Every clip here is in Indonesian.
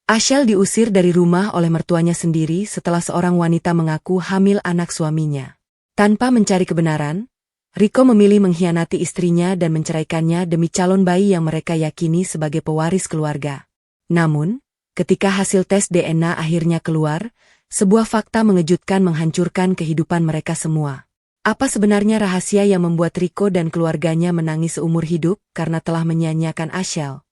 Ashel diusir dari rumah oleh mertuanya sendiri setelah seorang wanita mengaku hamil anak suaminya. Tanpa mencari kebenaran, Rico memilih mengkhianati istrinya dan menceraikannya demi calon bayi yang mereka yakini sebagai pewaris keluarga. Namun, ketika hasil tes DNA akhirnya keluar, sebuah fakta mengejutkan menghancurkan kehidupan mereka semua. Apa sebenarnya rahasia yang membuat Rico dan keluarganya menangis seumur hidup karena telah menyia-nyiakan Ashel?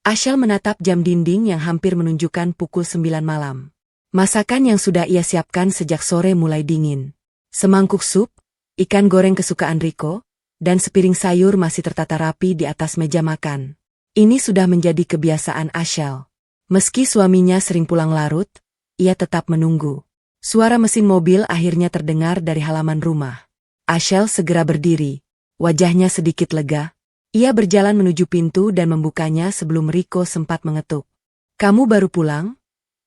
Ashel menatap jam dinding yang hampir menunjukkan pukul 9 malam. Masakan yang sudah ia siapkan sejak sore mulai dingin. Semangkuk sup, ikan goreng kesukaan Rico, dan sepiring sayur masih tertata rapi di atas meja makan. Ini sudah menjadi kebiasaan Ashel. Meski suaminya sering pulang larut, ia tetap menunggu. Suara mesin mobil akhirnya terdengar dari halaman rumah. Ashel segera berdiri, wajahnya sedikit lega. Ia berjalan menuju pintu dan membukanya sebelum Rico sempat mengetuk. "Kamu baru pulang?"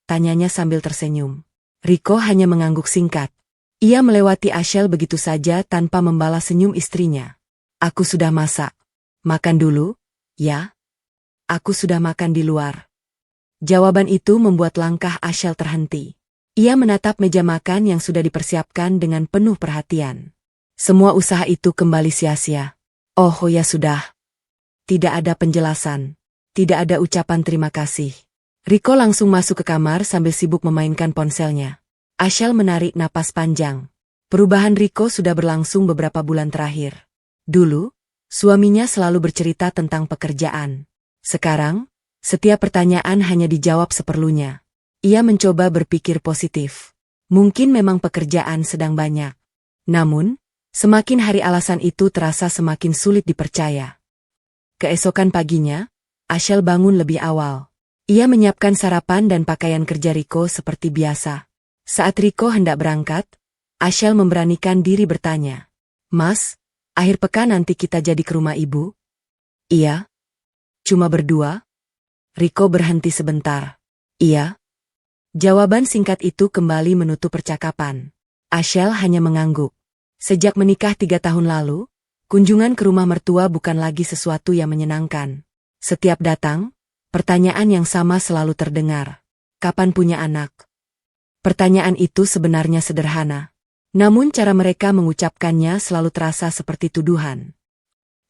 tanyanya sambil tersenyum. Rico hanya mengangguk singkat. Ia melewati Ashel begitu saja tanpa membalas senyum istrinya. "Aku sudah masak. Makan dulu, ya?" "Aku sudah makan di luar." Jawaban itu membuat langkah Ashel terhenti. Ia menatap meja makan yang sudah dipersiapkan dengan penuh perhatian. Semua usaha itu kembali sia-sia. Oh ya sudah. Tidak ada penjelasan. Tidak ada ucapan terima kasih. Rico langsung masuk ke kamar sambil sibuk memainkan ponselnya. Ashel menarik napas panjang. Perubahan Rico sudah berlangsung beberapa bulan terakhir. Dulu, suaminya selalu bercerita tentang pekerjaan. Sekarang, setiap pertanyaan hanya dijawab seperlunya. Ia mencoba berpikir positif. Mungkin memang pekerjaan sedang banyak. Namun, semakin hari alasan itu terasa semakin sulit dipercaya. Keesokan paginya, Ashel bangun lebih awal. Ia menyiapkan sarapan dan pakaian kerja Rico seperti biasa. Saat Rico hendak berangkat, Ashel memberanikan diri bertanya, "Mas, akhir pekan nanti kita jadi ke rumah ibu?" "Iya." "Cuma berdua?" Rico berhenti sebentar. "Iya." Jawaban singkat itu kembali menutup percakapan. Ashel hanya mengangguk. Sejak menikah 3 tahun lalu, kunjungan ke rumah mertua bukan lagi sesuatu yang menyenangkan. Setiap datang, pertanyaan yang sama selalu terdengar. "Kapan punya anak?" Pertanyaan itu sebenarnya sederhana. Namun cara mereka mengucapkannya selalu terasa seperti tuduhan.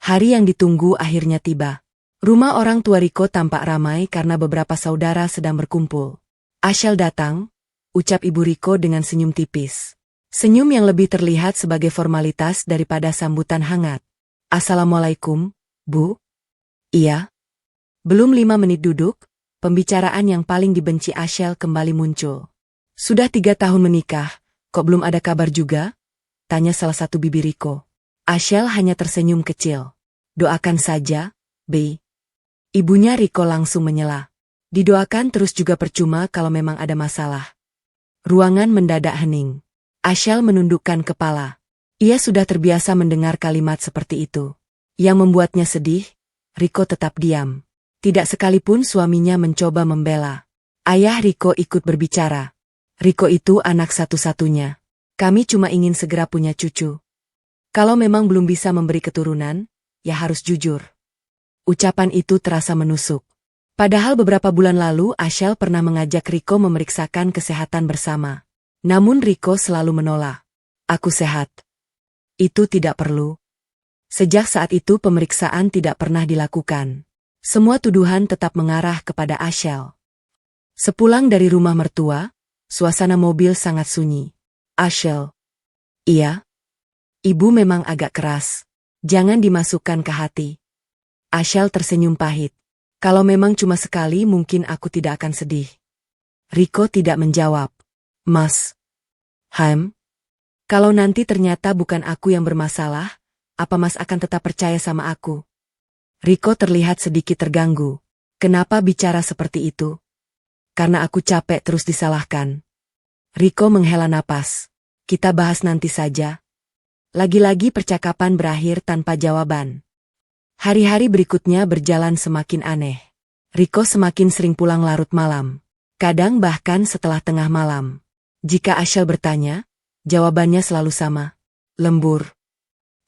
Hari yang ditunggu akhirnya tiba. Rumah orang tua Rico tampak ramai karena beberapa saudara sedang berkumpul. "Ashel datang," ucap ibu Rico dengan senyum tipis. Senyum yang lebih terlihat sebagai formalitas daripada sambutan hangat. "Assalamualaikum, Bu." "Iya." Belum 5 menit duduk, pembicaraan yang paling dibenci Ashel kembali muncul. "Sudah 3 tahun menikah, kok belum ada kabar juga?" tanya salah satu bibi Rico. Ashel hanya tersenyum kecil. "Doakan saja, B." Ibunya Rico langsung menyela. "Didoakan terus juga percuma kalau memang ada masalah." Ruangan mendadak hening. Ashel menundukkan kepala. Ia sudah terbiasa mendengar kalimat seperti itu. Yang membuatnya sedih, Rico tetap diam. Tidak sekalipun suaminya mencoba membela. Ayah Rico ikut berbicara. "Rico itu anak satu-satunya. Kami cuma ingin segera punya cucu. Kalau memang belum bisa memberi keturunan, ya harus jujur." Ucapan itu terasa menusuk. Padahal beberapa bulan lalu Ashel pernah mengajak Rico memeriksakan kesehatan bersama. Namun Rico selalu menolak. "Aku sehat. Itu tidak perlu." Sejak saat itu pemeriksaan tidak pernah dilakukan. Semua tuduhan tetap mengarah kepada Ashel. Sepulang dari rumah mertua, suasana mobil sangat sunyi. "Ashel." "Iya." "Ibu memang agak keras. Jangan dimasukkan ke hati." Ashel tersenyum pahit. "Kalau memang cuma sekali mungkin aku tidak akan sedih." Rico tidak menjawab. "Mas." Kalau nanti ternyata bukan aku yang bermasalah, apa Mas akan tetap percaya sama aku?" Rico terlihat sedikit terganggu. "Kenapa bicara seperti itu?" "Karena aku capek terus disalahkan." Rico menghela napas. "Kita bahas nanti saja." Lagi-lagi percakapan berakhir tanpa jawaban. Hari-hari berikutnya berjalan semakin aneh. Rico semakin sering pulang larut malam. Kadang bahkan setelah tengah malam. Jika Ashel bertanya, jawabannya selalu sama. Lembur.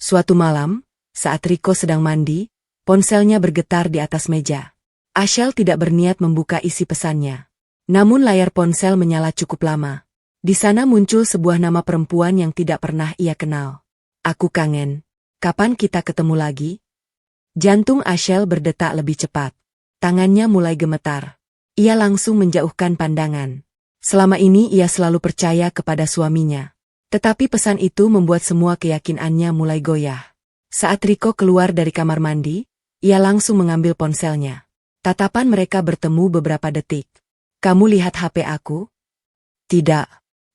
Suatu malam, saat Rico sedang mandi, Ponselnya bergetar di atas meja. Ashel tidak berniat membuka isi pesannya. Namun layar ponsel menyala cukup lama. Di sana muncul sebuah nama perempuan yang tidak pernah ia kenal. Aku kangen. Kapan kita ketemu lagi? Jantung Ashel berdetak lebih cepat. Tangannya mulai gemetar. Ia langsung menjauhkan pandangan. Selama ini ia selalu percaya kepada suaminya. Tetapi pesan itu membuat semua keyakinannya mulai goyah. Saat Rico keluar dari kamar mandi, ia langsung mengambil ponselnya. Tatapan mereka bertemu beberapa detik. Kamu lihat HP aku? Tidak.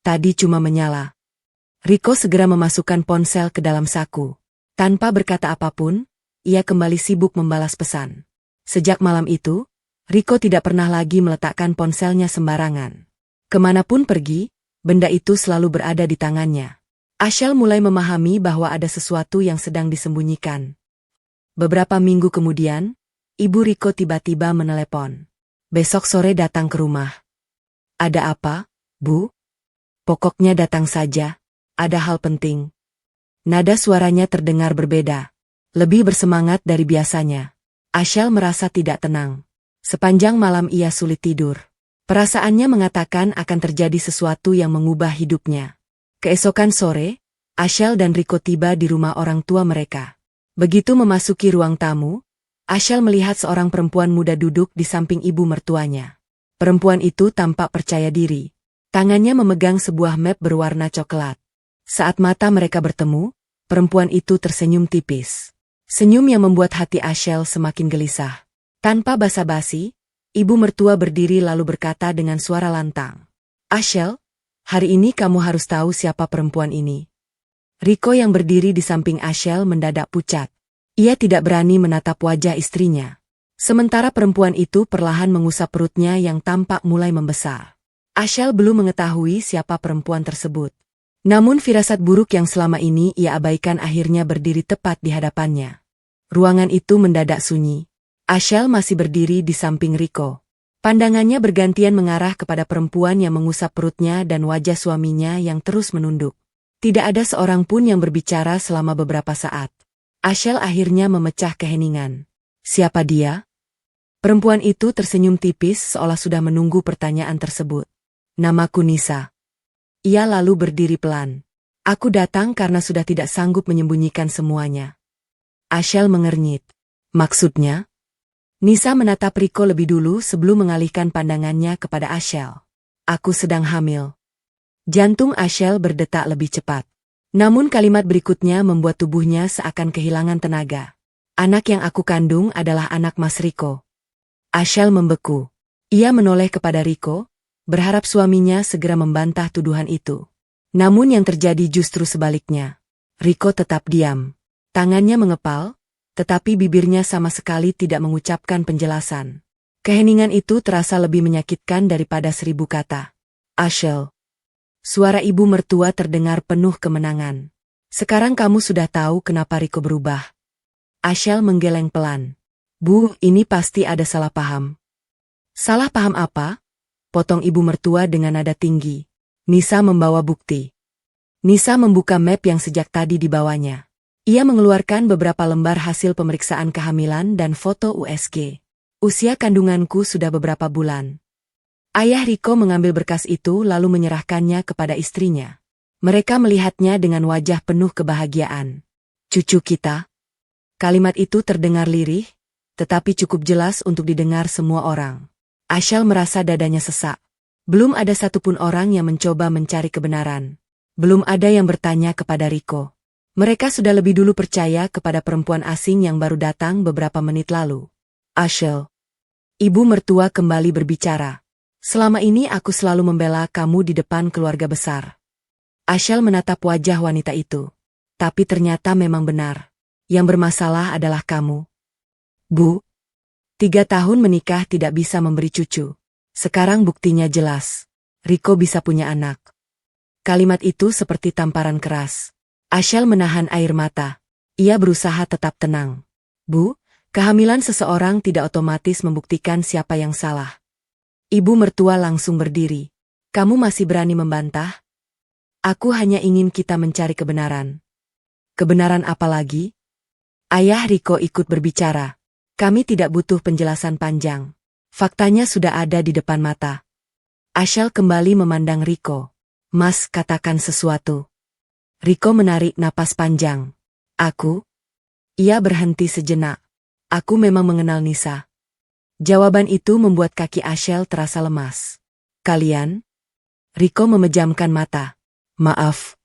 Tadi cuma menyala. Rico segera memasukkan ponsel ke dalam saku. Tanpa berkata apapun, ia kembali sibuk membalas pesan. Sejak malam itu, Rico tidak pernah lagi meletakkan ponselnya sembarangan. Kemanapun pergi, benda itu selalu berada di tangannya. Ashel mulai memahami bahwa ada sesuatu yang sedang disembunyikan. Beberapa minggu kemudian, ibu Rico tiba-tiba menelepon. Besok sore datang ke rumah. Ada apa, Bu? Pokoknya datang saja, ada hal penting. Nada suaranya terdengar berbeda. Lebih bersemangat dari biasanya. Ashel merasa tidak tenang. Sepanjang malam ia sulit tidur. Perasaannya mengatakan akan terjadi sesuatu yang mengubah hidupnya. Keesokan sore, Ashel dan Rico tiba di rumah orang tua mereka. Begitu memasuki ruang tamu, Ashel melihat seorang perempuan muda duduk di samping ibu mertuanya. Perempuan itu tampak percaya diri. Tangannya memegang sebuah map berwarna coklat. Saat mata mereka bertemu, perempuan itu tersenyum tipis. Senyum yang membuat hati Ashel semakin gelisah. Tanpa basa-basi, ibu mertua berdiri lalu berkata dengan suara lantang. Ashel, hari ini kamu harus tahu siapa perempuan ini. Rico yang berdiri di samping Ashel mendadak pucat. Ia tidak berani menatap wajah istrinya. Sementara perempuan itu perlahan mengusap perutnya yang tampak mulai membesar. Ashel belum mengetahui siapa perempuan tersebut. Namun firasat buruk yang selama ini ia abaikan akhirnya berdiri tepat di hadapannya. Ruangan itu mendadak sunyi. Ashel masih berdiri di samping Rico. Pandangannya bergantian mengarah kepada perempuan yang mengusap perutnya dan wajah suaminya yang terus menunduk. Tidak ada seorang pun yang berbicara selama beberapa saat. Ashel akhirnya memecah keheningan. Siapa dia? Perempuan itu tersenyum tipis seolah sudah menunggu pertanyaan tersebut. Namaku Nisa. Ia lalu berdiri pelan. Aku datang karena sudah tidak sanggup menyembunyikan semuanya. Ashel mengernyit. Maksudnya? Nisa menatap Rico lebih dulu sebelum mengalihkan pandangannya kepada Ashel. Aku sedang hamil. Jantung Ashel berdetak lebih cepat. Namun kalimat berikutnya membuat tubuhnya seakan kehilangan tenaga. Anak yang aku kandung adalah anak Mas Rico. Ashel membeku. Ia menoleh kepada Rico, berharap suaminya segera membantah tuduhan itu. Namun yang terjadi justru sebaliknya. Rico tetap diam. Tangannya mengepal, tetapi bibirnya sama sekali tidak mengucapkan penjelasan. Keheningan itu terasa lebih menyakitkan daripada 1000 kata. Ashel. Suara ibu mertua terdengar penuh kemenangan. Sekarang kamu sudah tahu kenapa Rico berubah. Ashel menggeleng pelan. Bu, ini pasti ada salah paham. Salah paham apa? Potong ibu mertua dengan nada tinggi. Nisa membawa bukti. Nisa membuka map yang sejak tadi dibawanya. Ia mengeluarkan beberapa lembar hasil pemeriksaan kehamilan dan foto USG. Usia kandunganku sudah beberapa bulan. Ayah Rico mengambil berkas itu lalu menyerahkannya kepada istrinya. Mereka melihatnya dengan wajah penuh kebahagiaan. Cucu kita. Kalimat itu terdengar lirih, tetapi cukup jelas untuk didengar semua orang. Ashel merasa dadanya sesak. Belum ada satupun orang yang mencoba mencari kebenaran. Belum ada yang bertanya kepada Rico. Mereka sudah lebih dulu percaya kepada perempuan asing yang baru datang beberapa menit lalu. Ashel. Ibu mertua kembali berbicara. Selama ini aku selalu membela kamu di depan keluarga besar. Ashel menatap wajah wanita itu. Tapi ternyata memang benar. Yang bermasalah adalah kamu. Bu. 3 tahun menikah tidak bisa memberi cucu. Sekarang buktinya jelas. Rico bisa punya anak. Kalimat itu seperti tamparan keras. Ashel menahan air mata. Ia berusaha tetap tenang. Bu, kehamilan seseorang tidak otomatis membuktikan siapa yang salah. Ibu mertua langsung berdiri. Kamu masih berani membantah? Aku hanya ingin kita mencari kebenaran. Kebenaran apa lagi? Ayah Rico ikut berbicara. Kami tidak butuh penjelasan panjang. Faktanya sudah ada di depan mata. Ashel kembali memandang Rico. Mas, katakan sesuatu. Rico menarik napas panjang. Aku? Ia berhenti sejenak. Aku memang mengenal Nisa. Jawaban itu membuat kaki Ashel terasa lemas. Kalian? Rico memejamkan mata. Maaf.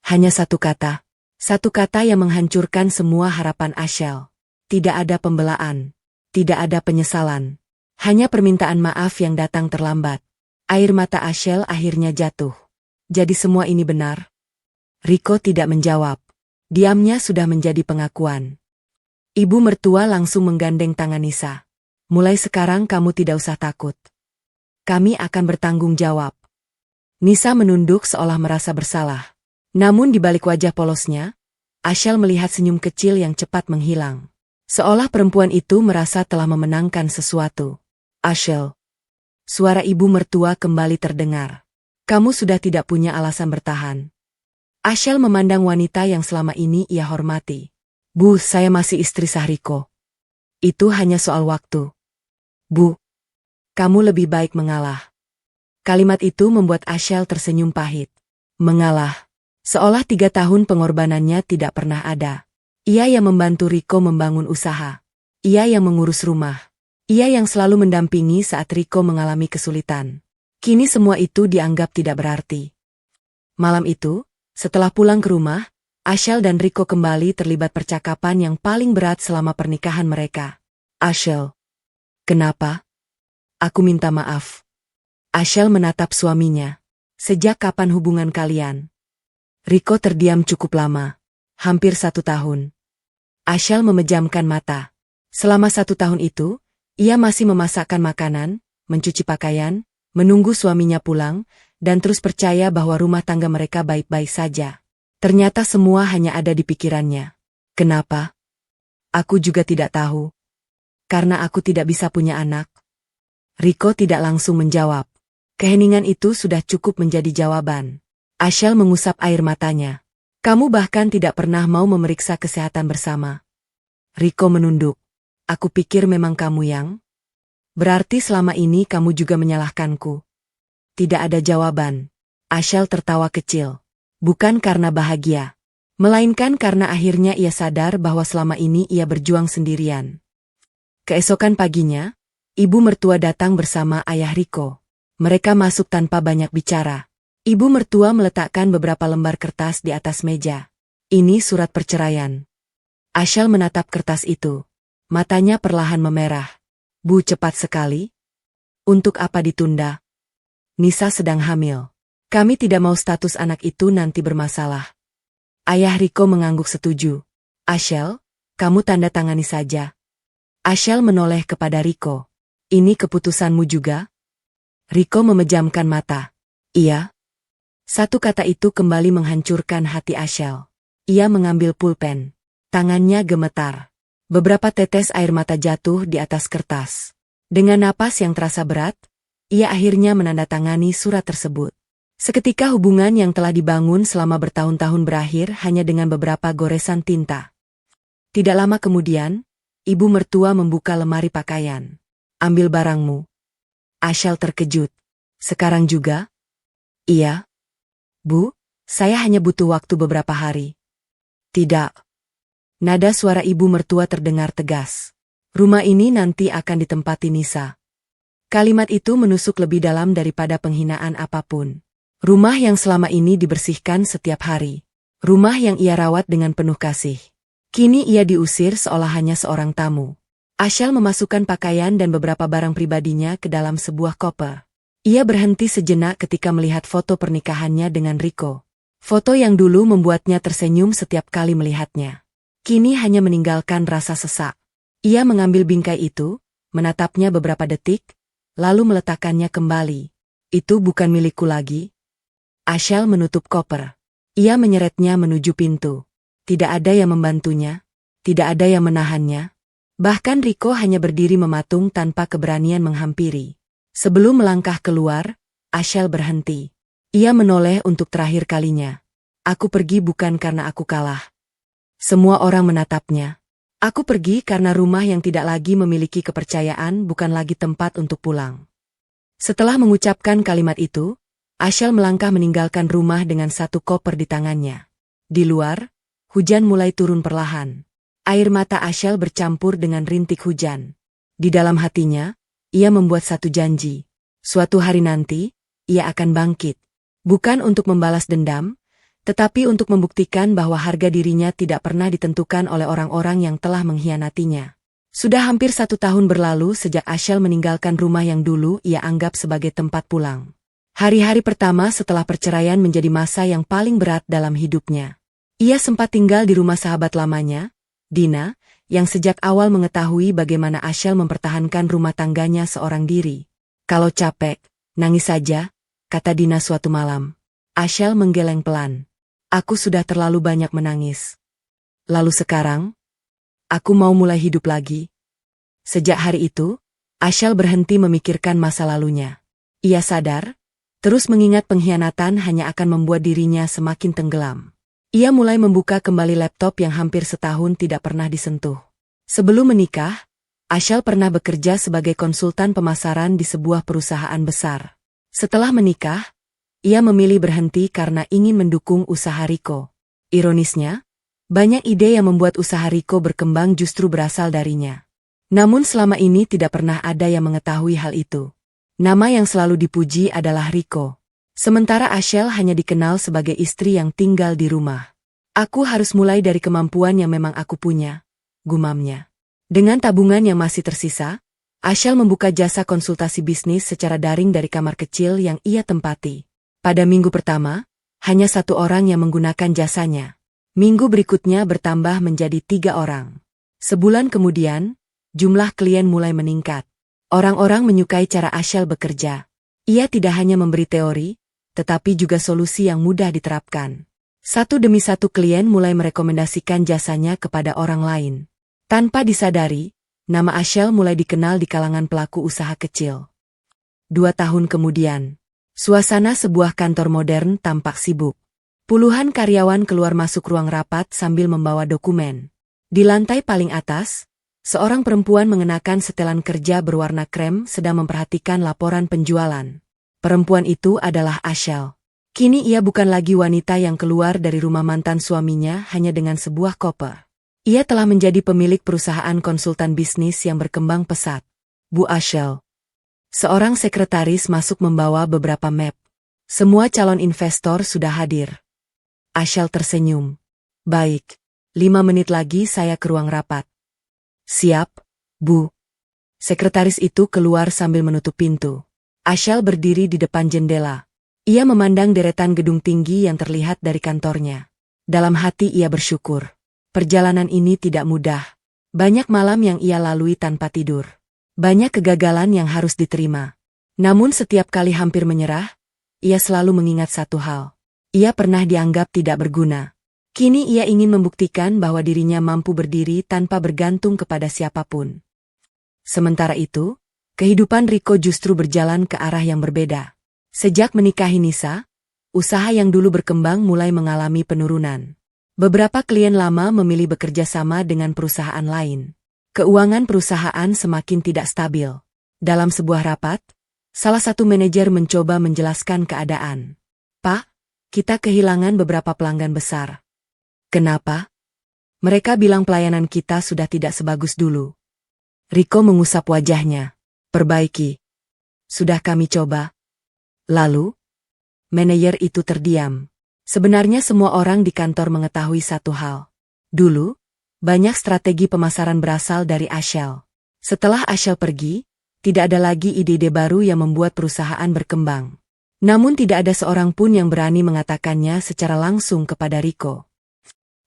Hanya satu kata. Satu kata yang menghancurkan semua harapan Ashel. Tidak ada pembelaan. Tidak ada penyesalan. Hanya permintaan maaf yang datang terlambat. Air mata Ashel akhirnya jatuh. Jadi semua ini benar? Rico tidak menjawab. Diamnya sudah menjadi pengakuan. Ibu mertua langsung menggandeng tangan Nisa. Mulai sekarang kamu tidak usah takut. Kami akan bertanggung jawab. Nisa menunduk seolah merasa bersalah. Namun di balik wajah polosnya, Ashel melihat senyum kecil yang cepat menghilang. Seolah perempuan itu merasa telah memenangkan sesuatu. Ashel. Suara ibu mertua kembali terdengar. Kamu sudah tidak punya alasan bertahan. Ashel memandang wanita yang selama ini ia hormati. Bu, saya masih istri sah Rico. Itu hanya soal waktu. Bu, kamu lebih baik mengalah. Kalimat itu membuat Ashel tersenyum pahit. Mengalah. Seolah 3 tahun pengorbanannya tidak pernah ada. Ia yang membantu Rico membangun usaha. Ia yang mengurus rumah. Ia yang selalu mendampingi saat Rico mengalami kesulitan. Kini semua itu dianggap tidak berarti. Malam itu, setelah pulang ke rumah, Ashel dan Rico kembali terlibat percakapan yang paling berat selama pernikahan mereka. Ashel. Kenapa? Aku minta maaf. Ashel menatap suaminya. Sejak kapan hubungan kalian? Rico terdiam cukup lama. Hampir 1 tahun. Ashel memejamkan mata. Selama 1 tahun itu, ia masih memasakkan makanan, mencuci pakaian, menunggu suaminya pulang, dan terus percaya bahwa rumah tangga mereka baik-baik saja. Ternyata semua hanya ada di pikirannya. Kenapa? Aku juga tidak tahu. Karena aku tidak bisa punya anak. Rico tidak langsung menjawab. Keheningan itu sudah cukup menjadi jawaban. Ashel mengusap air matanya. Kamu bahkan tidak pernah mau memeriksa kesehatan bersama. Rico menunduk. Aku pikir memang kamu yang... Berarti selama ini kamu juga menyalahkanku. Tidak ada jawaban. Ashel tertawa kecil. Bukan karena bahagia. Melainkan karena akhirnya ia sadar bahwa selama ini ia berjuang sendirian. Keesokan paginya, ibu mertua datang bersama ayah Rico. Mereka masuk tanpa banyak bicara. Ibu mertua meletakkan beberapa lembar kertas di atas meja. Ini surat perceraian. Ashel menatap kertas itu. Matanya perlahan memerah. Bu, cepat sekali. Untuk apa ditunda? Nisa sedang hamil. Kami tidak mau status anak itu nanti bermasalah. Ayah Rico mengangguk setuju. Ashel, kamu tanda tangani saja. Ashel menoleh kepada Rico. Ini keputusanmu juga? Rico memejamkan mata. Iya. Satu kata itu kembali menghancurkan hati Ashel. Ia mengambil pulpen. Tangannya gemetar. Beberapa tetes air mata jatuh di atas kertas. Dengan napas yang terasa berat, ia akhirnya menandatangani surat tersebut. Seketika hubungan yang telah dibangun selama bertahun-tahun berakhir hanya dengan beberapa goresan tinta. Tidak lama kemudian, ibu mertua membuka lemari pakaian. Ambil barangmu. Ashel terkejut. Sekarang juga? Iya. Bu, saya hanya butuh waktu beberapa hari. Tidak. Nada suara ibu mertua terdengar tegas. Rumah ini nanti akan ditempati Nisa. Kalimat itu menusuk lebih dalam daripada penghinaan apapun. Rumah yang selama ini dibersihkan setiap hari. Rumah yang ia rawat dengan penuh kasih. Kini ia diusir seolah hanya seorang tamu. Ashel memasukkan pakaian dan beberapa barang pribadinya ke dalam sebuah koper. Ia berhenti sejenak ketika melihat foto pernikahannya dengan Rico. Foto yang dulu membuatnya tersenyum setiap kali melihatnya. Kini hanya meninggalkan rasa sesak. Ia mengambil bingkai itu, menatapnya beberapa detik, lalu meletakkannya kembali. Itu bukan milikku lagi. Ashel menutup koper. Ia menyeretnya menuju pintu. Tidak ada yang membantunya. Tidak ada yang menahannya. Bahkan Rico hanya berdiri mematung tanpa keberanian menghampiri. Sebelum melangkah keluar, Ashel berhenti. Ia menoleh untuk terakhir kalinya. Aku pergi bukan karena aku kalah. Semua orang menatapnya. Aku pergi karena rumah yang tidak lagi memiliki kepercayaan bukan lagi tempat untuk pulang. Setelah mengucapkan kalimat itu, Ashel melangkah meninggalkan rumah dengan satu koper di tangannya. Di luar, hujan mulai turun perlahan. Air mata Ashel bercampur dengan rintik hujan. Di dalam hatinya, ia membuat satu janji. Suatu hari nanti, ia akan bangkit. Bukan untuk membalas dendam, tetapi untuk membuktikan bahwa harga dirinya tidak pernah ditentukan oleh orang-orang yang telah mengkhianatinya. Sudah hampir 1 tahun berlalu sejak Ashel meninggalkan rumah yang dulu ia anggap sebagai tempat pulang. Hari-hari pertama setelah perceraian menjadi masa yang paling berat dalam hidupnya. Ia sempat tinggal di rumah sahabat lamanya, Dina, yang sejak awal mengetahui bagaimana Ashel mempertahankan rumah tangganya seorang diri. Kalau capek, nangis saja, kata Dina suatu malam. Ashel menggeleng pelan. Aku sudah terlalu banyak menangis. Lalu sekarang, aku mau mulai hidup lagi. Sejak hari itu, Ashel berhenti memikirkan masa lalunya. Ia sadar, terus mengingat pengkhianatan hanya akan membuat dirinya semakin tenggelam. Ia mulai membuka kembali laptop yang hampir setahun tidak pernah disentuh. Sebelum menikah, Ashel pernah bekerja sebagai konsultan pemasaran di sebuah perusahaan besar. Setelah menikah, ia memilih berhenti karena ingin mendukung usaha Rico. Ironisnya, banyak ide yang membuat usaha Rico berkembang justru berasal darinya. Namun selama ini tidak pernah ada yang mengetahui hal itu. Nama yang selalu dipuji adalah Rico. Sementara Ashel hanya dikenal sebagai istri yang tinggal di rumah. Aku harus mulai dari kemampuan yang memang aku punya, gumamnya. Dengan tabungan yang masih tersisa, Ashel membuka jasa konsultasi bisnis secara daring dari kamar kecil yang ia tempati. Pada minggu pertama, hanya 1 orang yang menggunakan jasanya. Minggu berikutnya bertambah menjadi 3 orang. Sebulan kemudian, jumlah klien mulai meningkat. Orang-orang menyukai cara Ashel bekerja. Ia tidak hanya memberi teori, tetapi juga solusi yang mudah diterapkan. Satu demi satu klien mulai merekomendasikan jasanya kepada orang lain. Tanpa disadari, nama Ashel mulai dikenal di kalangan pelaku usaha kecil. 2 tahun kemudian, suasana sebuah kantor modern tampak sibuk. Puluhan karyawan keluar masuk ruang rapat sambil membawa dokumen. Di lantai paling atas, seorang perempuan mengenakan setelan kerja berwarna krem sedang memperhatikan laporan penjualan. Perempuan itu adalah Ashel. Kini ia bukan lagi wanita yang keluar dari rumah mantan suaminya hanya dengan sebuah koper. Ia telah menjadi pemilik perusahaan konsultan bisnis yang berkembang pesat. Bu Ashel. Seorang sekretaris masuk membawa beberapa map. Semua calon investor sudah hadir. Ashel tersenyum. Baik, 5 menit lagi saya ke ruang rapat. Siap, Bu. Sekretaris itu keluar sambil menutup pintu. Ashel berdiri di depan jendela. Ia memandang deretan gedung tinggi yang terlihat dari kantornya. Dalam hati ia bersyukur. Perjalanan ini tidak mudah. Banyak malam yang ia lalui tanpa tidur. Banyak kegagalan yang harus diterima. Namun setiap kali hampir menyerah, ia selalu mengingat satu hal. Ia pernah dianggap tidak berguna. Kini ia ingin membuktikan bahwa dirinya mampu berdiri tanpa bergantung kepada siapapun. Sementara itu, kehidupan Rico justru berjalan ke arah yang berbeda. Sejak menikahi Nisa, usaha yang dulu berkembang mulai mengalami penurunan. Beberapa klien lama memilih bekerja sama dengan perusahaan lain. Keuangan perusahaan semakin tidak stabil. Dalam sebuah rapat, salah satu manajer mencoba menjelaskan keadaan. Pak, kita kehilangan beberapa pelanggan besar. Kenapa? Mereka bilang pelayanan kita sudah tidak sebagus dulu. Rico mengusap wajahnya. Perbaiki. Sudah kami coba. Lalu, manajer itu terdiam. Sebenarnya semua orang di kantor mengetahui satu hal. Dulu, banyak strategi pemasaran berasal dari Ashel. Setelah Ashel pergi, tidak ada lagi ide-ide baru yang membuat perusahaan berkembang. Namun tidak ada seorang pun yang berani mengatakannya secara langsung kepada Rico.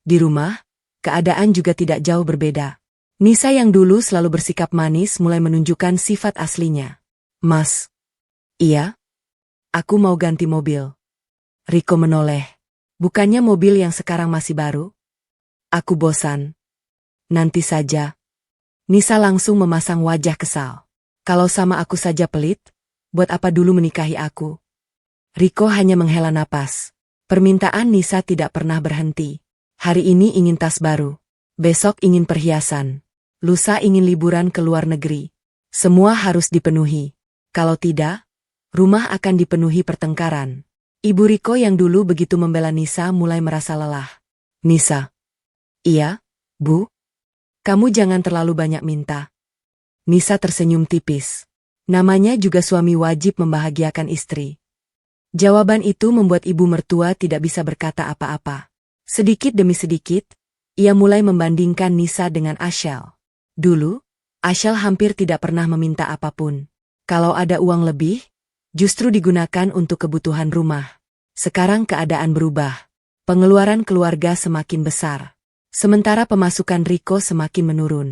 Di rumah, keadaan juga tidak jauh berbeda. Nisa yang dulu selalu bersikap manis mulai menunjukkan sifat aslinya. Mas. Iya? Aku mau ganti mobil. Rico menoleh. Bukannya mobil yang sekarang masih baru? Aku bosan. Nanti saja. Nisa langsung memasang wajah kesal. Kalau sama aku saja pelit, buat apa dulu menikahi aku? Rico hanya menghela napas. Permintaan Nisa tidak pernah berhenti. Hari ini ingin tas baru. Besok ingin perhiasan. Lusa ingin liburan ke luar negeri. Semua harus dipenuhi. Kalau tidak, rumah akan dipenuhi pertengkaran. Ibu Riko yang dulu begitu membela Nisa mulai merasa lelah. Nisa. Iya, Bu. Kamu jangan terlalu banyak minta. Nisa tersenyum tipis. Namanya juga suami wajib membahagiakan istri. Jawaban itu membuat ibu mertua tidak bisa berkata apa-apa. Sedikit demi sedikit, ia mulai membandingkan Nisa dengan Ashel. Dulu, Ashel hampir tidak pernah meminta apapun. Kalau ada uang lebih, justru digunakan untuk kebutuhan rumah. Sekarang keadaan berubah. Pengeluaran keluarga semakin besar. Sementara pemasukan Riko semakin menurun.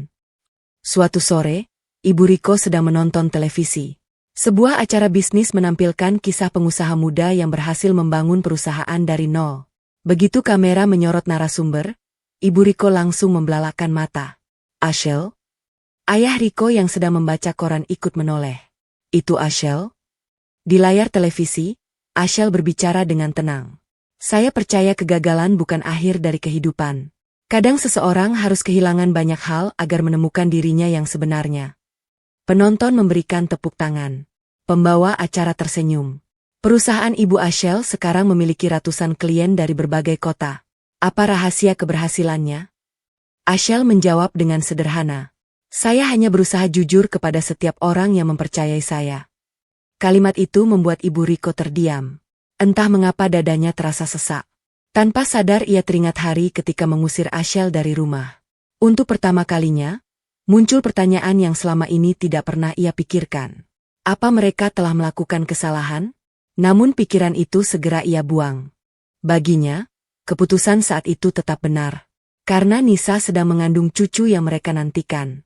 Suatu sore, Ibu Riko sedang menonton televisi. Sebuah acara bisnis menampilkan kisah pengusaha muda yang berhasil membangun perusahaan dari nol. Begitu kamera menyorot narasumber, Ibu Riko langsung membelalakan mata. Ashel? Ayah Riko yang sedang membaca koran ikut menoleh. Itu Ashel? Di layar televisi, Ashel berbicara dengan tenang. Saya percaya kegagalan bukan akhir dari kehidupan. Kadang seseorang harus kehilangan banyak hal agar menemukan dirinya yang sebenarnya. Penonton memberikan tepuk tangan. Pembawa acara tersenyum. Perusahaan Ibu Ashel sekarang memiliki ratusan klien dari berbagai kota. Apa rahasia keberhasilannya? Ashel menjawab dengan sederhana. Saya hanya berusaha jujur kepada setiap orang yang mempercayai saya. Kalimat itu membuat Ibu Riko terdiam. Entah mengapa dadanya terasa sesak. Tanpa sadar ia teringat hari ketika mengusir Ashel dari rumah. Untuk pertama kalinya, muncul pertanyaan yang selama ini tidak pernah ia pikirkan. Apa mereka telah melakukan kesalahan? Namun pikiran itu segera ia buang. Baginya, keputusan saat itu tetap benar. Karena Nisa sedang mengandung cucu yang mereka nantikan.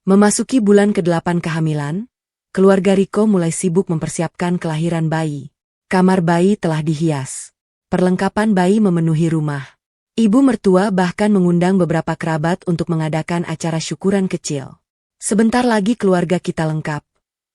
Memasuki bulan ke-8 kehamilan, keluarga Riko mulai sibuk mempersiapkan kelahiran bayi. Kamar bayi telah dihias. Perlengkapan bayi memenuhi rumah. Ibu mertua bahkan mengundang beberapa kerabat untuk mengadakan acara syukuran kecil. Sebentar lagi keluarga kita lengkap,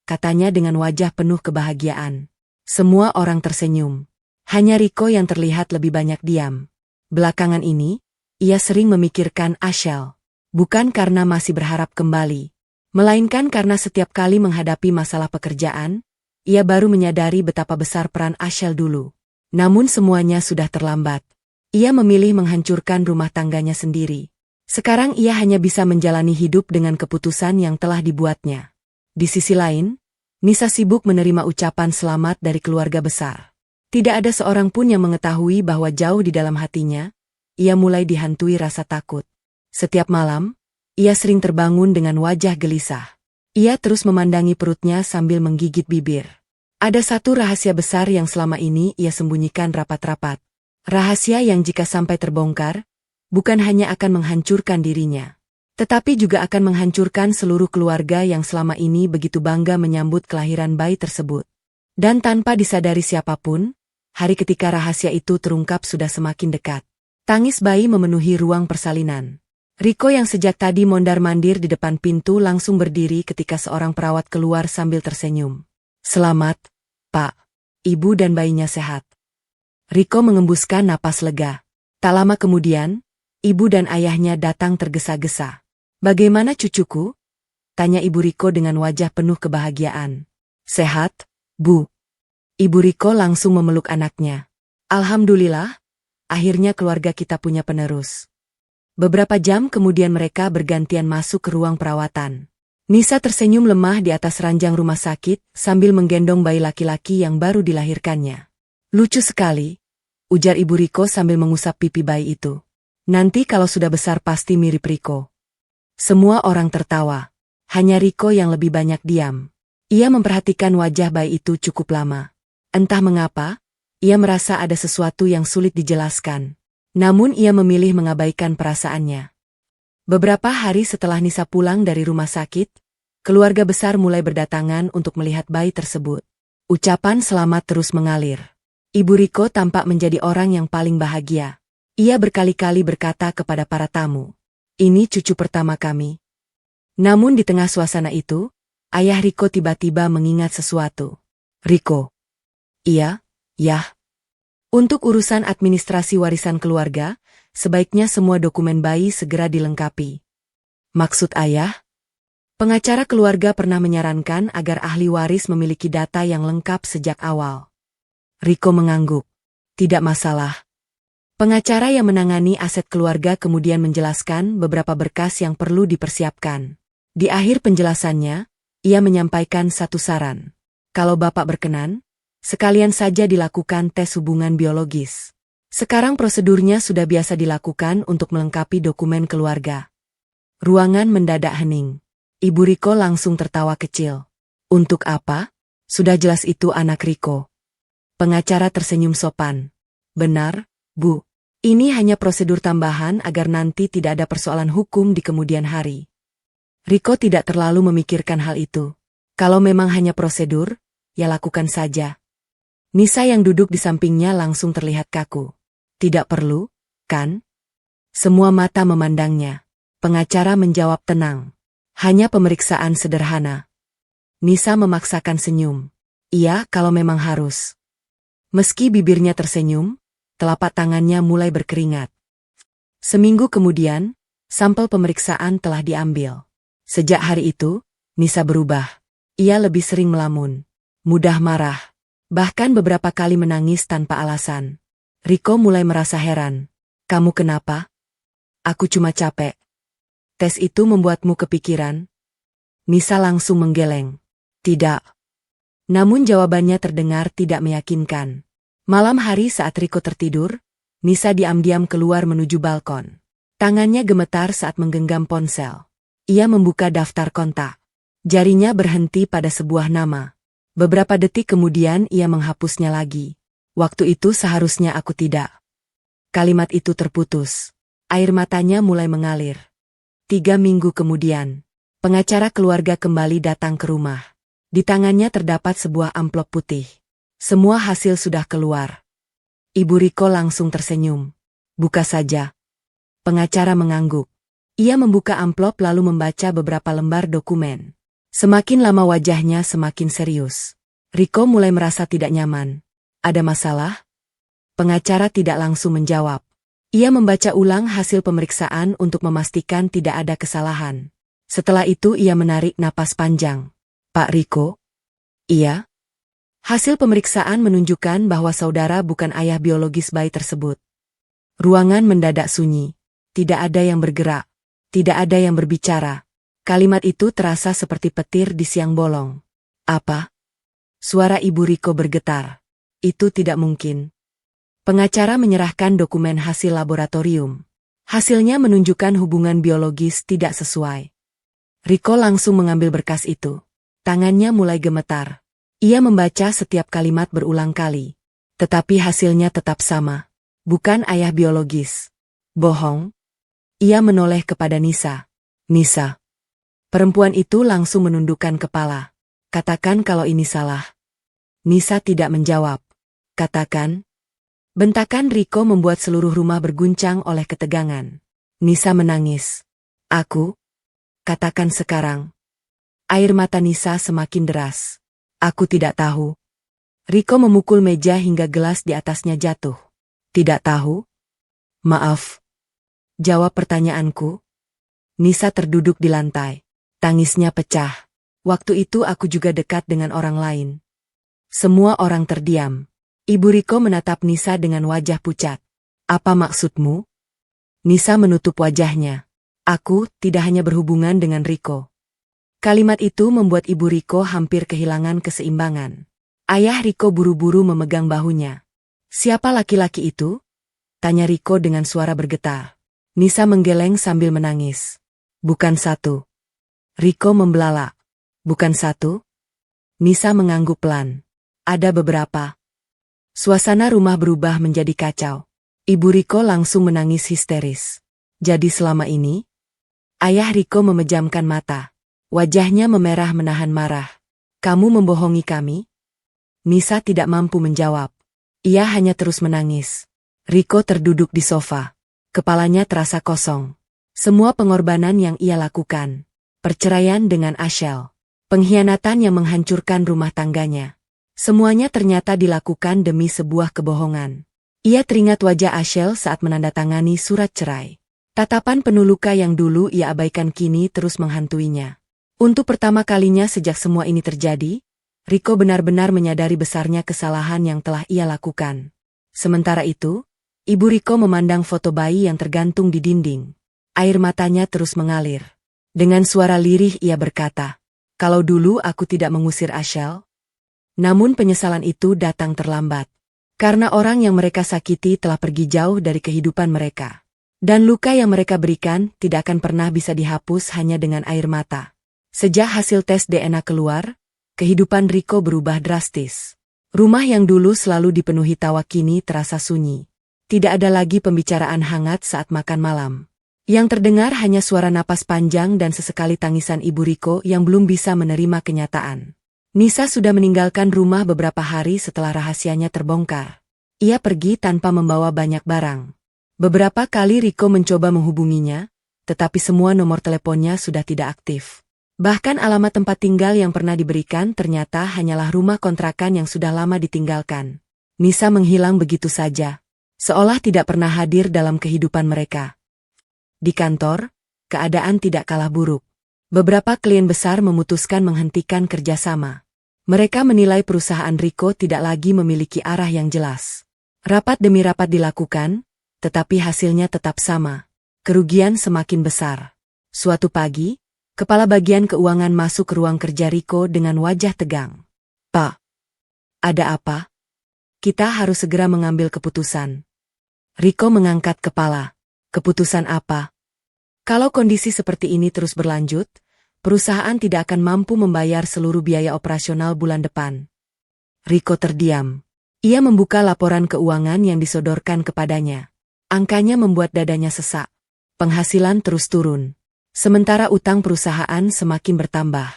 katanya dengan wajah penuh kebahagiaan. Semua orang tersenyum. Hanya Riko yang terlihat lebih banyak diam. Belakangan ini, ia sering memikirkan Ashel. Bukan karena masih berharap kembali, melainkan karena setiap kali menghadapi masalah pekerjaan, ia baru menyadari betapa besar peran Ashel dulu. Namun semuanya sudah terlambat. Ia memilih menghancurkan rumah tangganya sendiri. Sekarang ia hanya bisa menjalani hidup dengan keputusan yang telah dibuatnya. Di sisi lain, Nisa sibuk menerima ucapan selamat dari keluarga besar. Tidak ada seorang pun yang mengetahui bahwa jauh di dalam hatinya, ia mulai dihantui rasa takut. Setiap malam, ia sering terbangun dengan wajah gelisah. Ia terus memandangi perutnya sambil menggigit bibir. Ada satu rahasia besar yang selama ini ia sembunyikan rapat-rapat. Rahasia yang jika sampai terbongkar, bukan hanya akan menghancurkan dirinya, tetapi juga akan menghancurkan seluruh keluarga yang selama ini begitu bangga menyambut kelahiran bayi tersebut. Dan tanpa disadari siapapun, hari ketika rahasia itu terungkap sudah semakin dekat. Tangis bayi memenuhi ruang persalinan. Riko yang sejak tadi mondar-mandir di depan pintu langsung berdiri ketika seorang perawat keluar sambil tersenyum. Selamat, Pak. Ibu dan bayinya sehat. Riko mengembuskan napas lega. Tak lama kemudian, ibu dan ayahnya datang tergesa-gesa. Bagaimana cucuku? Tanya Ibu Riko dengan wajah penuh kebahagiaan. Sehat, Bu. Ibu Riko langsung memeluk anaknya. Alhamdulillah, akhirnya keluarga kita punya penerus. Beberapa jam kemudian mereka bergantian masuk ke ruang perawatan. Nisa tersenyum lemah di atas ranjang rumah sakit sambil menggendong bayi laki-laki yang baru dilahirkannya. Lucu sekali, ujar Ibu Riko sambil mengusap pipi bayi itu. Nanti kalau sudah besar pasti mirip Riko. Semua orang tertawa. Hanya Riko yang lebih banyak diam. Ia memperhatikan wajah bayi itu cukup lama. Entah mengapa, ia merasa ada sesuatu yang sulit dijelaskan. Namun ia memilih mengabaikan perasaannya. Beberapa hari setelah Nisa pulang dari rumah sakit, keluarga besar mulai berdatangan untuk melihat bayi tersebut. Ucapan selamat terus mengalir. Ibu Riko tampak menjadi orang yang paling bahagia. Ia berkali-kali berkata kepada para tamu, "Ini cucu pertama kami." Namun di tengah suasana itu, ayah Riko tiba-tiba mengingat sesuatu. "Riko." "Iya, Yah." "Untuk urusan administrasi warisan keluarga, Sebaiknya semua dokumen bayi segera dilengkapi. Maksud ayah? Pengacara keluarga pernah menyarankan agar ahli waris memiliki data yang lengkap sejak awal. Riko mengangguk. Tidak masalah. Pengacara yang menangani aset keluarga kemudian menjelaskan beberapa berkas yang perlu dipersiapkan. Di akhir penjelasannya, ia menyampaikan satu saran. Kalau Bapak berkenan, sekalian saja dilakukan tes hubungan biologis. Sekarang prosedurnya sudah biasa dilakukan untuk melengkapi dokumen keluarga. Ruangan mendadak hening. Ibu Riko langsung tertawa kecil. Untuk apa? Sudah jelas itu anak Riko. Pengacara tersenyum sopan. Benar, Bu. Ini hanya prosedur tambahan agar nanti tidak ada persoalan hukum di kemudian hari. Riko tidak terlalu memikirkan hal itu. Kalau memang hanya prosedur, ya lakukan saja. Nisa yang duduk di sampingnya langsung terlihat kaku. Tidak perlu, kan? Semua mata memandangnya. Pengacara menjawab tenang. Hanya pemeriksaan sederhana. Nisa memaksakan senyum. Iya, kalau memang harus. Meski bibirnya tersenyum, telapak tangannya mulai berkeringat. Seminggu kemudian, sampel pemeriksaan telah diambil. Sejak hari itu, Nisa berubah. Ia lebih sering melamun, mudah marah, bahkan beberapa kali menangis tanpa alasan. Riko mulai merasa heran. Kamu kenapa? Aku cuma capek. Tes itu membuatmu kepikiran? Nisa langsung menggeleng. Tidak. Namun jawabannya terdengar tidak meyakinkan. Malam hari saat Riko tertidur, Nisa diam-diam keluar menuju balkon. Tangannya gemetar saat menggenggam ponsel. Ia membuka daftar kontak. Jarinya berhenti pada sebuah nama. Beberapa detik kemudian ia menghapusnya lagi. Waktu itu seharusnya aku tidak. Kalimat itu terputus. Air matanya mulai mengalir. 3 minggu kemudian, pengacara keluarga kembali datang ke rumah. Di tangannya terdapat sebuah amplop putih. Semua hasil sudah keluar. Ibu Riko langsung tersenyum. Buka saja. Pengacara mengangguk. Ia membuka amplop lalu membaca beberapa lembar dokumen. Semakin lama wajahnya semakin serius. Riko mulai merasa tidak nyaman. Ada masalah? Pengacara tidak langsung menjawab. Ia membaca ulang hasil pemeriksaan untuk memastikan tidak ada kesalahan. Setelah itu ia menarik napas panjang. Pak Riko? Iya? Hasil pemeriksaan menunjukkan bahwa saudara bukan ayah biologis bayi tersebut. Ruangan mendadak sunyi. Tidak ada yang bergerak. Tidak ada yang berbicara. Kalimat itu terasa seperti petir di siang bolong. Apa? Suara Ibu Riko bergetar. Itu tidak mungkin. Pengacara menyerahkan dokumen hasil laboratorium. Hasilnya menunjukkan hubungan biologis tidak sesuai. Riko langsung mengambil berkas itu. Tangannya mulai gemetar. Ia membaca setiap kalimat berulang kali. Tetapi hasilnya tetap sama. Bukan ayah biologis. Bohong. Ia menoleh kepada Nisa. Nisa. Perempuan itu langsung menundukkan kepala. Katakan kalau ini salah. Nisa tidak menjawab. Katakan. Bentakan Riko membuat seluruh rumah berguncang oleh ketegangan. Nisa menangis. Aku? Katakan sekarang. Air mata Nisa semakin deras. Aku tidak tahu. Riko memukul meja hingga gelas di atasnya jatuh. Tidak tahu? Maaf. Jawab pertanyaanku. Nisa terduduk di lantai. Tangisnya pecah. Waktu itu aku juga dekat dengan orang lain. Semua orang terdiam. Ibu Riko menatap Nisa dengan wajah pucat. Apa maksudmu? Nisa menutup wajahnya. Aku tidak hanya berhubungan dengan Riko. Kalimat itu membuat Ibu Riko hampir kehilangan keseimbangan. Ayah Riko buru-buru memegang bahunya. Siapa laki-laki itu? Tanya Riko dengan suara bergetar. Nisa menggeleng sambil menangis. Bukan satu. Riko membelalak. Bukan satu? Nisa mengangguk pelan. Ada beberapa. Suasana rumah berubah menjadi kacau. Ibu Riko langsung menangis histeris. Jadi selama ini? Ayah Riko memejamkan mata. Wajahnya memerah menahan marah. Kamu membohongi kami? Nisa tidak mampu menjawab. Ia hanya terus menangis. Riko terduduk di sofa. Kepalanya terasa kosong. Semua pengorbanan yang ia lakukan. Perceraian dengan Ashel. Pengkhianatan yang menghancurkan rumah tangganya. Semuanya ternyata dilakukan demi sebuah kebohongan. Ia teringat wajah Ashel saat menandatangani surat cerai. Tatapan penuh luka yang dulu ia abaikan kini terus menghantuinya. Untuk pertama kalinya sejak semua ini terjadi, Rico benar-benar menyadari besarnya kesalahan yang telah ia lakukan. Sementara itu, ibu Rico memandang foto bayi yang tergantung di dinding. Air matanya terus mengalir. Dengan suara lirih ia berkata, "Kalau dulu aku tidak mengusir Ashel." Namun penyesalan itu datang terlambat. Karena orang yang mereka sakiti telah pergi jauh dari kehidupan mereka. Dan luka yang mereka berikan tidak akan pernah bisa dihapus hanya dengan air mata. Sejak hasil tes DNA keluar, kehidupan Rico berubah drastis. Rumah yang dulu selalu dipenuhi tawa kini terasa sunyi. Tidak ada lagi pembicaraan hangat saat makan malam. Yang terdengar hanya suara napas panjang dan sesekali tangisan ibu Rico yang belum bisa menerima kenyataan. Nisa sudah meninggalkan rumah beberapa hari setelah rahasianya terbongkar. Ia pergi tanpa membawa banyak barang. Beberapa kali Rico mencoba menghubunginya, tetapi semua nomor teleponnya sudah tidak aktif. Bahkan alamat tempat tinggal yang pernah diberikan ternyata hanyalah rumah kontrakan yang sudah lama ditinggalkan. Nisa menghilang begitu saja, seolah tidak pernah hadir dalam kehidupan mereka. Di kantor, keadaan tidak kalah buruk. Beberapa klien besar memutuskan menghentikan kerjasama. Mereka menilai perusahaan Rico tidak lagi memiliki arah yang jelas. Rapat demi rapat dilakukan, tetapi hasilnya tetap sama. Kerugian semakin besar. Suatu pagi, kepala bagian keuangan masuk ke ruang kerja Rico dengan wajah tegang. "Pak, ada apa? Kita harus segera mengambil keputusan." Rico mengangkat kepala. "Keputusan apa?" "Kalau kondisi seperti ini terus berlanjut, perusahaan tidak akan mampu membayar seluruh biaya operasional bulan depan." Rico terdiam. Ia membuka laporan keuangan yang disodorkan kepadanya. Angkanya membuat dadanya sesak. Penghasilan terus turun. Sementara utang perusahaan semakin bertambah.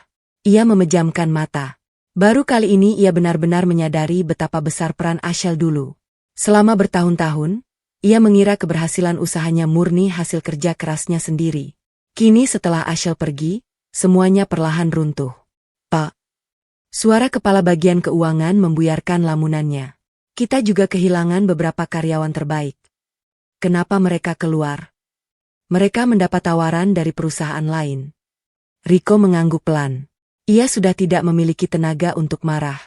Ia memejamkan mata. Baru kali ini ia benar-benar menyadari betapa besar peran Ashel dulu. Selama bertahun-tahun, ia mengira keberhasilan usahanya murni hasil kerja kerasnya sendiri. Kini setelah Ashel pergi, semuanya perlahan runtuh. "Pak." Suara kepala bagian keuangan membuyarkan lamunannya. "Kita juga kehilangan beberapa karyawan terbaik." "Kenapa mereka keluar?" "Mereka mendapat tawaran dari perusahaan lain." Rico mengangguk pelan. Ia sudah tidak memiliki tenaga untuk marah.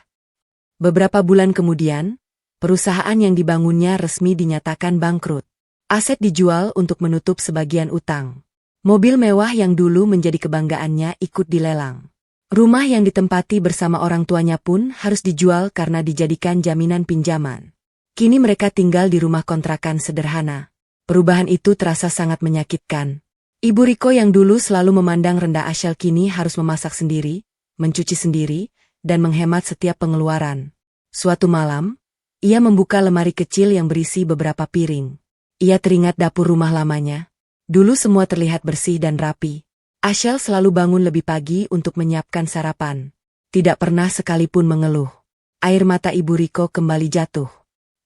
Beberapa bulan kemudian, perusahaan yang dibangunnya resmi dinyatakan bangkrut. Aset dijual untuk menutup sebagian utang. Mobil mewah yang dulu menjadi kebanggaannya ikut dilelang. Rumah yang ditempati bersama orang tuanya pun harus dijual karena dijadikan jaminan pinjaman. Kini mereka tinggal di rumah kontrakan sederhana. Perubahan itu terasa sangat menyakitkan. Ibu Rico yang dulu selalu memandang rendah Ashel kini harus memasak sendiri, mencuci sendiri, dan menghemat setiap pengeluaran. Suatu malam, ia membuka lemari kecil yang berisi beberapa piring. Ia teringat dapur rumah lamanya. Dulu semua terlihat bersih dan rapi. Ashel selalu bangun lebih pagi untuk menyiapkan sarapan. Tidak pernah sekalipun mengeluh. Air mata ibu Rico kembali jatuh.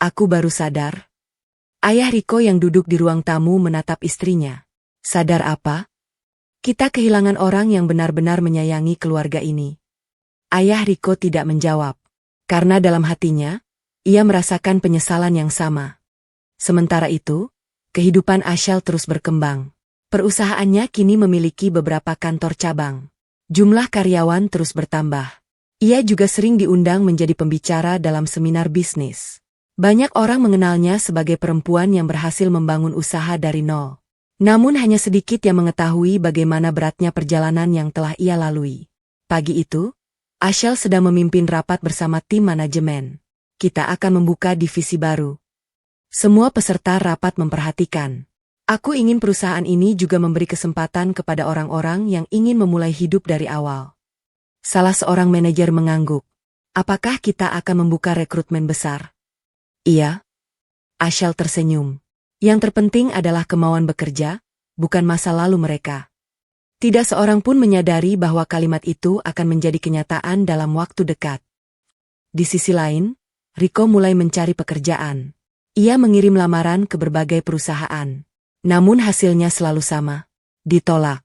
"Aku baru sadar." Ayah Rico yang duduk di ruang tamu menatap istrinya. "Sadar apa?" "Kita kehilangan orang yang benar-benar menyayangi keluarga ini." Ayah Rico tidak menjawab. Karena dalam hatinya, ia merasakan penyesalan yang sama. Sementara itu, kehidupan Ashel terus berkembang. Perusahaannya kini memiliki beberapa kantor cabang. Jumlah karyawan terus bertambah. Ia juga sering diundang menjadi pembicara dalam seminar bisnis. Banyak orang mengenalnya sebagai perempuan yang berhasil membangun usaha dari nol. Namun hanya sedikit yang mengetahui bagaimana beratnya perjalanan yang telah ia lalui. Pagi itu, Ashel sedang memimpin rapat bersama tim manajemen. "Kita akan membuka divisi baru." Semua peserta rapat memperhatikan. "Aku ingin perusahaan ini juga memberi kesempatan kepada orang-orang yang ingin memulai hidup dari awal." Salah seorang manajer mengangguk. "Apakah kita akan membuka rekrutmen besar?" "Iya." Ashel tersenyum. Yang terpenting adalah kemauan bekerja, bukan masa lalu mereka. Tidak seorang pun menyadari bahwa kalimat itu akan menjadi kenyataan dalam waktu dekat. Di sisi lain, Rico mulai mencari pekerjaan. Ia mengirim lamaran ke berbagai perusahaan. Namun hasilnya selalu sama. Ditolak.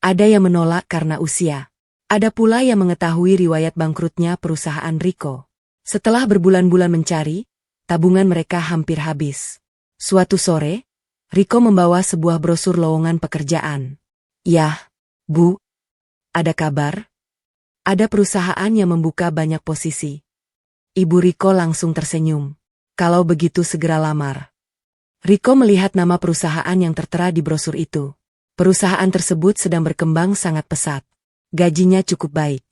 Ada yang menolak karena usia. Ada pula yang mengetahui riwayat bangkrutnya perusahaan Rico. Setelah berbulan-bulan mencari, tabungan mereka hampir habis. Suatu sore, Riko membawa sebuah brosur lowongan pekerjaan. "Yah, Bu. Ada kabar? Ada perusahaan yang membuka banyak posisi." Ibu Riko langsung tersenyum. "Kalau begitu segera lamar." Riko melihat nama perusahaan yang tertera di brosur itu. Perusahaan tersebut sedang berkembang sangat pesat. Gajinya cukup baik.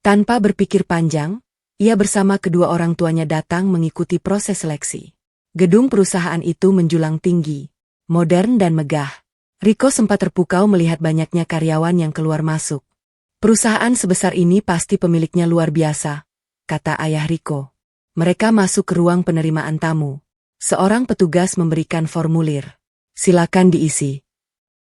Tanpa berpikir panjang, ia bersama kedua orang tuanya datang mengikuti proses seleksi. Gedung perusahaan itu menjulang tinggi, modern dan megah. Riko sempat terpukau melihat banyaknya karyawan yang keluar masuk. "Perusahaan sebesar ini pasti pemiliknya luar biasa," kata ayah Riko. Mereka masuk ke ruang penerimaan tamu. Seorang petugas memberikan formulir. "Silakan diisi."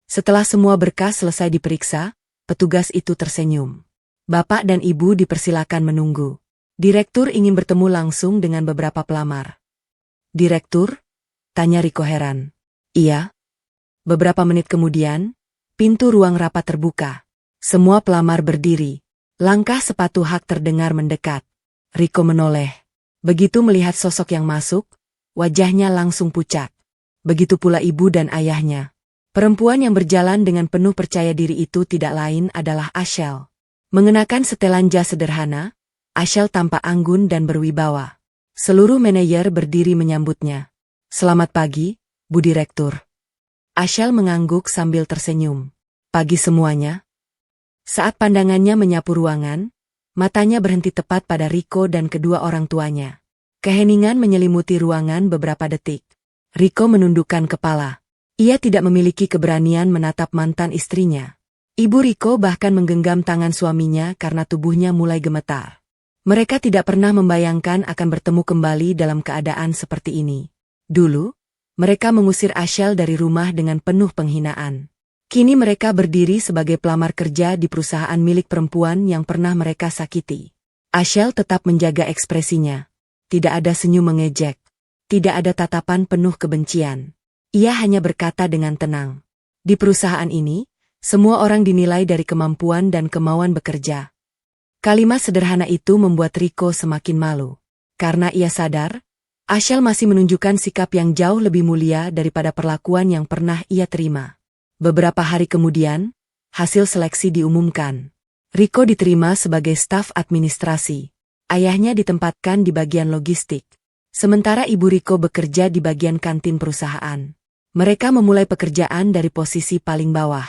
Setelah semua berkas selesai diperiksa, petugas itu tersenyum. "Bapak dan Ibu dipersilakan menunggu. Direktur ingin bertemu langsung dengan beberapa pelamar." "Direktur?" tanya Riko heran. "Iya." Beberapa menit kemudian, pintu ruang rapat terbuka. Semua pelamar berdiri. Langkah sepatu hak terdengar mendekat. Riko menoleh. Begitu melihat sosok yang masuk, wajahnya langsung pucat. Begitu pula ibu dan ayahnya. Perempuan yang berjalan dengan penuh percaya diri itu tidak lain adalah Ashel. Mengenakan setelan jas sederhana, Ashel tampak anggun dan berwibawa. Seluruh manajer berdiri menyambutnya. "Selamat pagi, Bu Direktur." Ashel mengangguk sambil tersenyum. "Pagi semuanya." Saat pandangannya menyapu ruangan, matanya berhenti tepat pada Riko dan kedua orang tuanya. Keheningan menyelimuti ruangan beberapa detik. Riko menundukkan kepala. Ia tidak memiliki keberanian menatap mantan istrinya. Ibu Riko bahkan menggenggam tangan suaminya karena tubuhnya mulai gemetar. Mereka tidak pernah membayangkan akan bertemu kembali dalam keadaan seperti ini. Dulu, mereka mengusir Ashel dari rumah dengan penuh penghinaan. Kini mereka berdiri sebagai pelamar kerja di perusahaan milik perempuan yang pernah mereka sakiti. Ashel tetap menjaga ekspresinya. Tidak ada senyum mengejek. Tidak ada tatapan penuh kebencian. Ia hanya berkata dengan tenang. Di perusahaan ini, semua orang dinilai dari kemampuan dan kemauan bekerja. Kalimat sederhana itu membuat Riko semakin malu. Karena ia sadar, Ashel masih menunjukkan sikap yang jauh lebih mulia daripada perlakuan yang pernah ia terima. Beberapa hari kemudian, hasil seleksi diumumkan. Riko diterima sebagai staf administrasi. Ayahnya ditempatkan di bagian logistik. Sementara ibu Riko bekerja di bagian kantin perusahaan. Mereka memulai pekerjaan dari posisi paling bawah.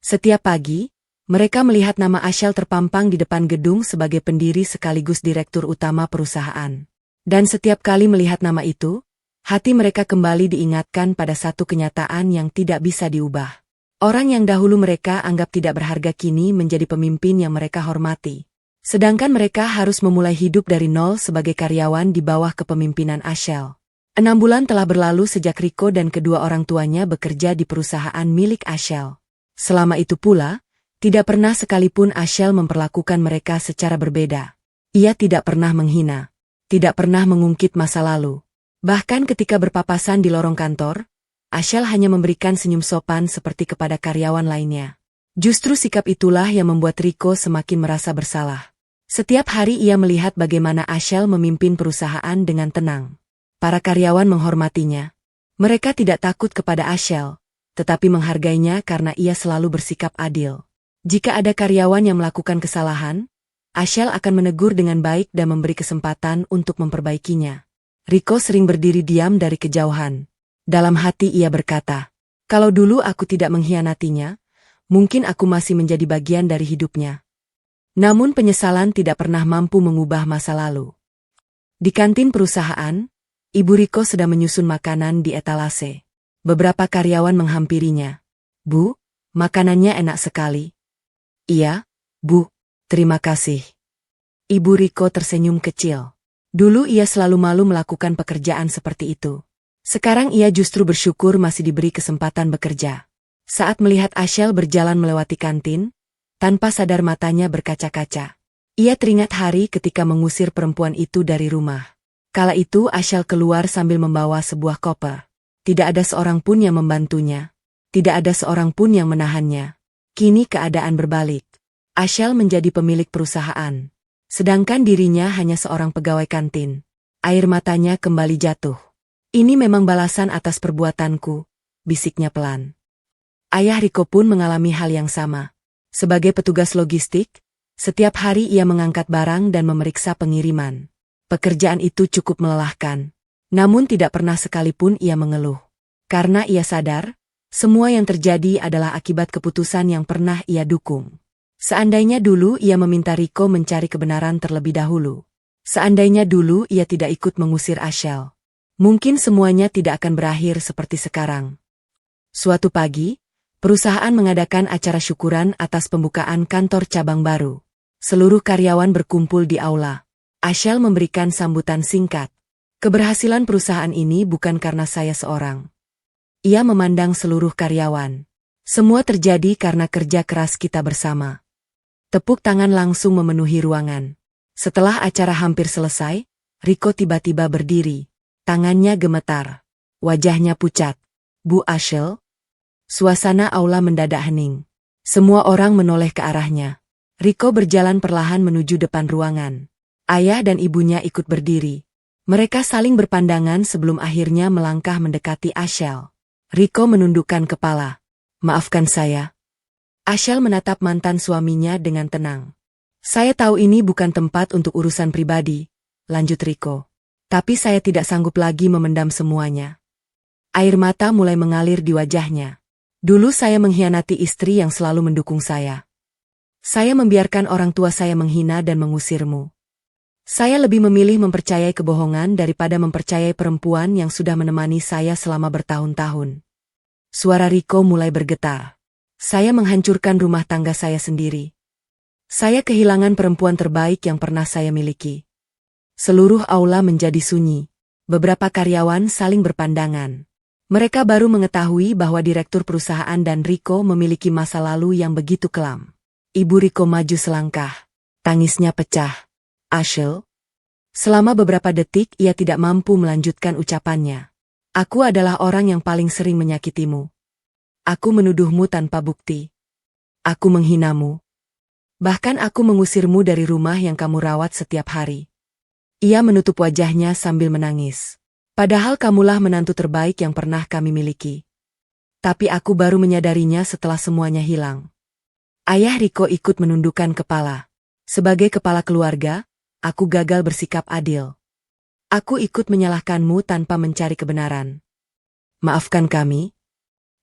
Setiap pagi, mereka melihat nama Ashel terpampang di depan gedung sebagai pendiri sekaligus direktur utama perusahaan. Dan setiap kali melihat nama itu, hati mereka kembali diingatkan pada satu kenyataan yang tidak bisa diubah. Orang yang dahulu mereka anggap tidak berharga kini menjadi pemimpin yang mereka hormati. Sedangkan mereka harus memulai hidup dari nol sebagai karyawan di bawah kepemimpinan Ashel. 6 bulan telah berlalu sejak Riko dan kedua orang tuanya bekerja di perusahaan milik Ashel. Selama itu pula, tidak pernah sekalipun Ashel memperlakukan mereka secara berbeda. Ia tidak pernah menghina, tidak pernah mengungkit masa lalu. Bahkan ketika berpapasan di lorong kantor, Ashel hanya memberikan senyum sopan seperti kepada karyawan lainnya. Justru sikap itulah yang membuat Riko semakin merasa bersalah. Setiap hari ia melihat bagaimana Ashel memimpin perusahaan dengan tenang. Para karyawan menghormatinya. Mereka tidak takut kepada Ashel, tetapi menghargainya karena ia selalu bersikap adil. Jika ada karyawan yang melakukan kesalahan, Ashel akan menegur dengan baik dan memberi kesempatan untuk memperbaikinya. Riko sering berdiri diam dari kejauhan. Dalam hati ia berkata, "Kalau dulu aku tidak mengkhianatinya, mungkin aku masih menjadi bagian dari hidupnya." Namun penyesalan tidak pernah mampu mengubah masa lalu. Di kantin perusahaan, Ibu Riko sedang menyusun makanan di etalase. Beberapa karyawan menghampirinya. "Bu, makanannya enak sekali." "Iya, Bu, terima kasih." Ibu Riko tersenyum kecil. Dulu ia selalu malu melakukan pekerjaan seperti itu. Sekarang ia justru bersyukur masih diberi kesempatan bekerja. Saat melihat Ashel berjalan melewati kantin, tanpa sadar matanya berkaca-kaca. Ia teringat hari ketika mengusir perempuan itu dari rumah. Kala itu Ashel keluar sambil membawa sebuah koper. Tidak ada seorang pun yang membantunya. Tidak ada seorang pun yang menahannya. Kini keadaan berbalik. Ashel menjadi pemilik perusahaan. Sedangkan dirinya hanya seorang pegawai kantin. Air matanya kembali jatuh. Ini memang balasan atas perbuatanku, bisiknya pelan. Ayah Riko pun mengalami hal yang sama. Sebagai petugas logistik, setiap hari ia mengangkat barang dan memeriksa pengiriman. Pekerjaan itu cukup melelahkan. Namun tidak pernah sekalipun ia mengeluh. Karena ia sadar, semua yang terjadi adalah akibat keputusan yang pernah ia dukung. Seandainya dulu ia meminta Riko mencari kebenaran terlebih dahulu. Seandainya dulu ia tidak ikut mengusir Ashel. Mungkin semuanya tidak akan berakhir seperti sekarang. Suatu pagi, perusahaan mengadakan acara syukuran atas pembukaan kantor cabang baru. Seluruh karyawan berkumpul di aula. Ashel memberikan sambutan singkat. Keberhasilan perusahaan ini bukan karena saya seorang. Ia memandang seluruh karyawan. Semua terjadi karena kerja keras kita bersama. Tepuk tangan langsung memenuhi ruangan. Setelah acara hampir selesai, Riko tiba-tiba berdiri. Tangannya gemetar. Wajahnya pucat. Bu Ashel? Suasana aula mendadak hening. Semua orang menoleh ke arahnya. Riko berjalan perlahan menuju depan ruangan. Ayah dan ibunya ikut berdiri. Mereka saling berpandangan sebelum akhirnya melangkah mendekati Ashel. Riko menundukkan kepala. Maafkan saya. Ashel menatap mantan suaminya dengan tenang. Saya tahu ini bukan tempat untuk urusan pribadi, lanjut Riko. Tapi saya tidak sanggup lagi memendam semuanya. Air mata mulai mengalir di wajahnya. Dulu saya mengkhianati istri yang selalu mendukung saya. Saya membiarkan orang tua saya menghina dan mengusirmu. Saya lebih memilih mempercayai kebohongan daripada mempercayai perempuan yang sudah menemani saya selama bertahun-tahun. Suara Riko mulai bergetar. Saya menghancurkan rumah tangga saya sendiri. Saya kehilangan perempuan terbaik yang pernah saya miliki. Seluruh aula menjadi sunyi. Beberapa karyawan saling berpandangan. Mereka baru mengetahui bahwa direktur perusahaan dan Riko memiliki masa lalu yang begitu kelam. Ibu Riko maju selangkah. Tangisnya pecah. Ashel? Selama beberapa detik ia tidak mampu melanjutkan ucapannya. Aku adalah orang yang paling sering menyakitimu. Aku menuduhmu tanpa bukti. Aku menghinamu. Bahkan aku mengusirmu dari rumah yang kamu rawat setiap hari. Ia menutup wajahnya sambil menangis. Padahal kamulah menantu terbaik yang pernah kami miliki. Tapi aku baru menyadarinya setelah semuanya hilang. Ayah Riko ikut menundukkan kepala. Sebagai kepala keluarga, aku gagal bersikap adil. Aku ikut menyalahkanmu tanpa mencari kebenaran. Maafkan kami.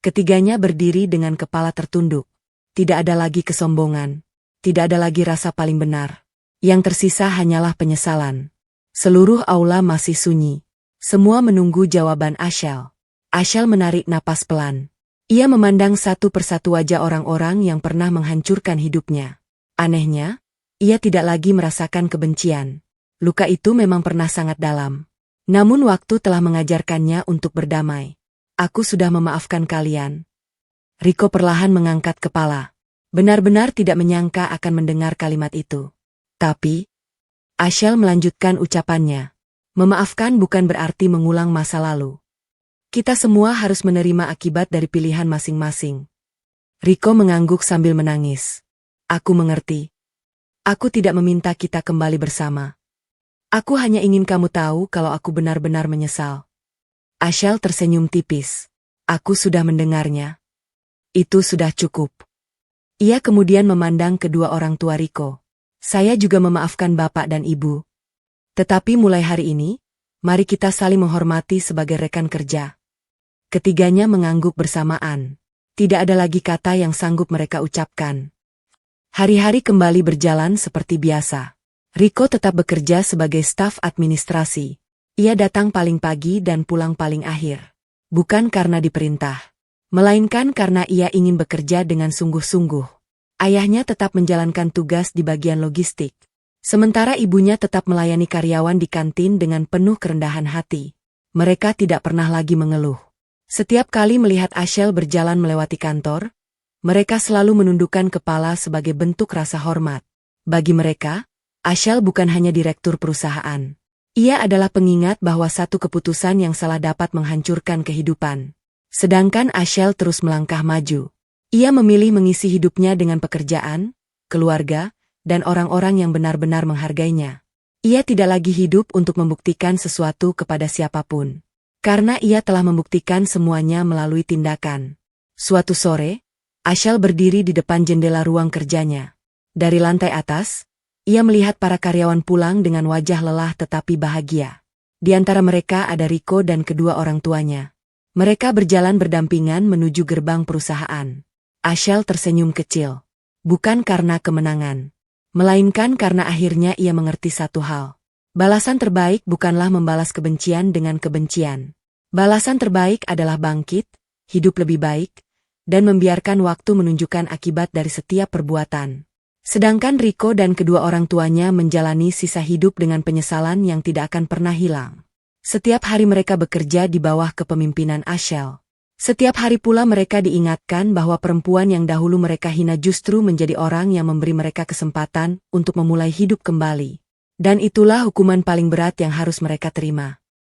Ketiganya berdiri dengan kepala tertunduk. Tidak ada lagi kesombongan. Tidak ada lagi rasa paling benar. Yang tersisa hanyalah penyesalan. Seluruh aula masih sunyi. Semua menunggu jawaban Ashel. Ashel menarik napas pelan. Ia memandang satu persatu wajah orang-orang yang pernah menghancurkan hidupnya. Anehnya, ia tidak lagi merasakan kebencian. Luka itu memang pernah sangat dalam. Namun waktu telah mengajarkannya untuk berdamai. Aku sudah memaafkan kalian. Riko perlahan mengangkat kepala. Benar-benar tidak menyangka akan mendengar kalimat itu. Tapi, Ashel melanjutkan ucapannya. Memaafkan bukan berarti mengulang masa lalu. Kita semua harus menerima akibat dari pilihan masing-masing. Riko mengangguk sambil menangis. Aku mengerti. Aku tidak meminta kita kembali bersama. Aku hanya ingin kamu tahu kalau aku benar-benar menyesal. Ashel tersenyum tipis. Aku sudah mendengarnya. Itu sudah cukup. Ia kemudian memandang kedua orang tua Riko. Saya juga memaafkan bapak dan ibu. Tetapi mulai hari ini, mari kita saling menghormati sebagai rekan kerja. Ketiganya mengangguk bersamaan. Tidak ada lagi kata yang sanggup mereka ucapkan. Hari-hari kembali berjalan seperti biasa. Riko tetap bekerja sebagai staf administrasi. Ia datang paling pagi dan pulang paling akhir. Bukan karena diperintah, melainkan karena ia ingin bekerja dengan sungguh-sungguh. Ayahnya tetap menjalankan tugas di bagian logistik. Sementara ibunya tetap melayani karyawan di kantin dengan penuh kerendahan hati. Mereka tidak pernah lagi mengeluh. Setiap kali melihat Ashel berjalan melewati kantor, mereka selalu menundukkan kepala sebagai bentuk rasa hormat. Bagi mereka, Ashel bukan hanya direktur perusahaan. Ia adalah pengingat bahwa satu keputusan yang salah dapat menghancurkan kehidupan. Sedangkan Ashel terus melangkah maju. Ia memilih mengisi hidupnya dengan pekerjaan, keluarga, dan orang-orang yang benar-benar menghargainya. Ia tidak lagi hidup untuk membuktikan sesuatu kepada siapapun. Karena ia telah membuktikan semuanya melalui tindakan. Suatu sore, Ashel berdiri di depan jendela ruang kerjanya. Dari lantai atas, ia melihat para karyawan pulang dengan wajah lelah tetapi bahagia. Di antara mereka ada Rico dan kedua orang tuanya. Mereka berjalan berdampingan menuju gerbang perusahaan. Ashel tersenyum kecil. Bukan karena kemenangan, melainkan karena akhirnya ia mengerti satu hal. Balasan terbaik bukanlah membalas kebencian dengan kebencian. Balasan terbaik adalah bangkit, hidup lebih baik, dan membiarkan waktu menunjukkan akibat dari setiap perbuatan. Sedangkan Rico dan kedua orang tuanya menjalani sisa hidup dengan penyesalan yang tidak akan pernah hilang. Setiap hari mereka bekerja di bawah kepemimpinan Ashel. Setiap hari pula mereka diingatkan bahwa perempuan yang dahulu mereka hina justru menjadi orang yang memberi mereka kesempatan untuk memulai hidup kembali. Dan itulah hukuman paling berat yang harus mereka terima.